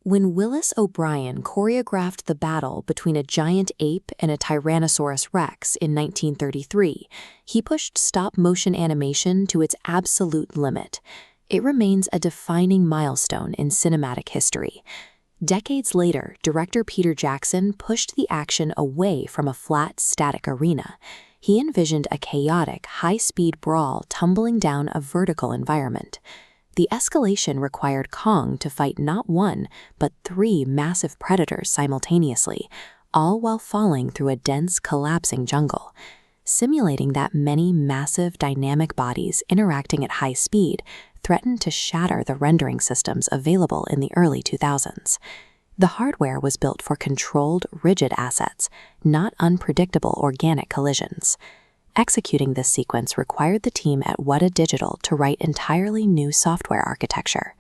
When Willis O'Brien choreographed the battle between a giant ape and a Tyrannosaurus rex in 1933, he pushed stop-motion animation to its absolute limit. It remains a defining milestone in cinematic history. Decades later, director Peter Jackson pushed the action away from a flat, static arena. He envisioned a chaotic, high-speed brawl tumbling down a vertical environment. The escalation required Kong to fight not one, but 3 massive predators simultaneously, all while falling through a dense, collapsing jungle. Simulating that many massive, dynamic bodies interacting at high speed threatened to shatter the rendering systems available in the early 2000s. The hardware was built for controlled, rigid assets, not unpredictable organic collisions. Executing this sequence required the team at Weta Digital to write entirely new software architecture,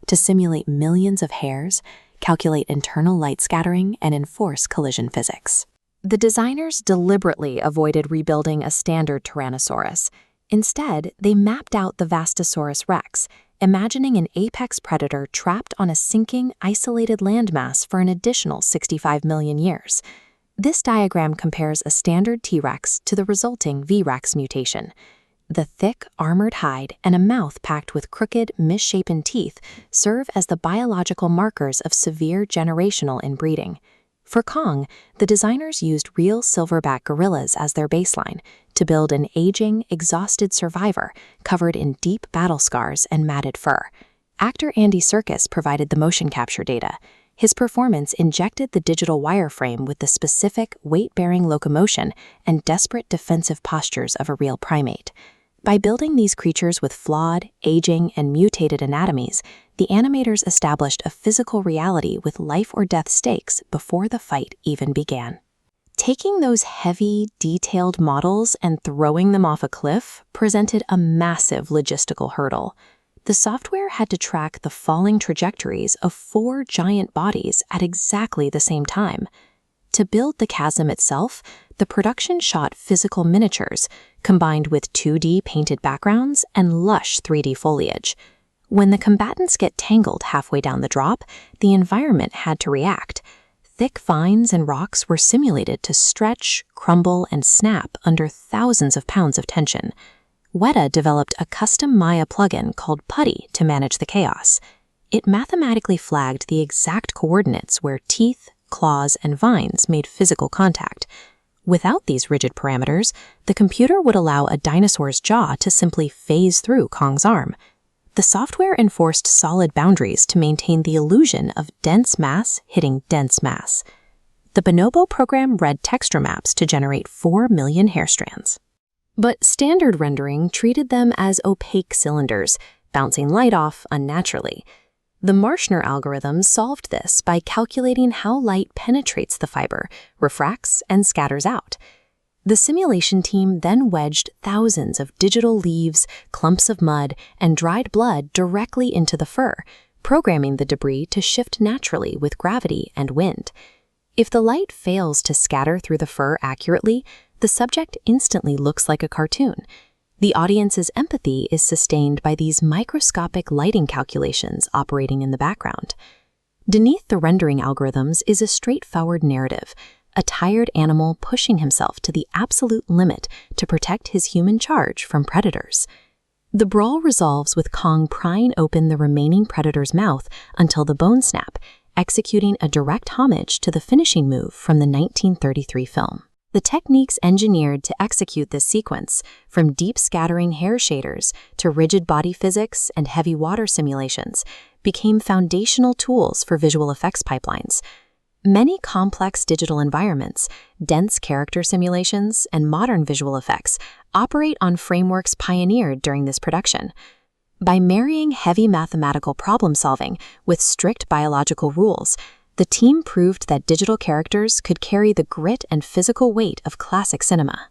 to simulate millions of hairs, calculate internal light scattering, and enforce collision physics. The designers deliberately avoided rebuilding a standard Tyrannosaurus. Instead, they mapped out the Vastasaurus rex, imagining an apex predator trapped on a sinking, isolated landmass for an additional 65 million years. This diagram compares a standard T-Rex to the resulting V-Rex mutation. The thick, armored hide and a mouth packed with crooked, misshapen teeth serve as the biological markers of severe generational inbreeding. For Kong, the designers used real silverback gorillas as their baseline to build an aging, exhausted survivor covered in deep battle scars and matted fur. Actor Andy Serkis provided the motion capture data. His performance injected the digital wireframe with the specific, weight-bearing locomotion and desperate defensive postures of a real primate. By building these creatures with flawed, aging, and mutated anatomies, the animators established a physical reality with life-or-death stakes before the fight even began. Taking those heavy, detailed models and throwing them off a cliff presented a massive logistical hurdle. The software had to track the falling trajectories of 4 giant bodies at exactly the same time. To build the chasm itself, the production shot physical miniatures, combined with 2D painted backgrounds and lush 3D foliage. When the combatants get tangled halfway down the drop, the environment had to react. Thick vines and rocks were simulated to stretch, crumble, and snap under thousands of pounds of tension. Weta developed a custom Maya plugin called Putty to manage the chaos. It mathematically flagged the exact coordinates where teeth, claws, and vines made physical contact. Without these rigid parameters, the computer would allow a dinosaur's jaw to simply phase through Kong's arm. The software enforced solid boundaries to maintain the illusion of dense mass hitting dense mass. The Bonobo program read texture maps to generate 4 million hair strands. But standard rendering treated them as opaque cylinders, bouncing light off unnaturally. The Marshner algorithm solved this by calculating how light penetrates the fiber, refracts, and scatters out. The simulation team then wedged thousands of digital leaves, clumps of mud, and dried blood directly into the fur, programming the debris to shift naturally with gravity and wind. If the light fails to scatter through the fur accurately, the subject instantly looks like a cartoon. The audience's empathy is sustained by these microscopic lighting calculations operating in the background. Beneath the rendering algorithms is a straightforward narrative, a tired animal pushing himself to the absolute limit to protect his human charge from predators. The brawl resolves with Kong prying open the remaining predator's mouth until the bones snap, executing a direct homage to the finishing move from the 1933 film. The techniques engineered to execute this sequence, from deep scattering hair shaders to rigid body physics and heavy water simulations, became foundational tools for visual effects pipelines. Many complex digital environments, dense character simulations, and modern visual effects operate on frameworks pioneered during this production. By marrying heavy mathematical problem-solving with strict biological rules, the team proved that digital characters could carry the grit and physical weight of classic cinema.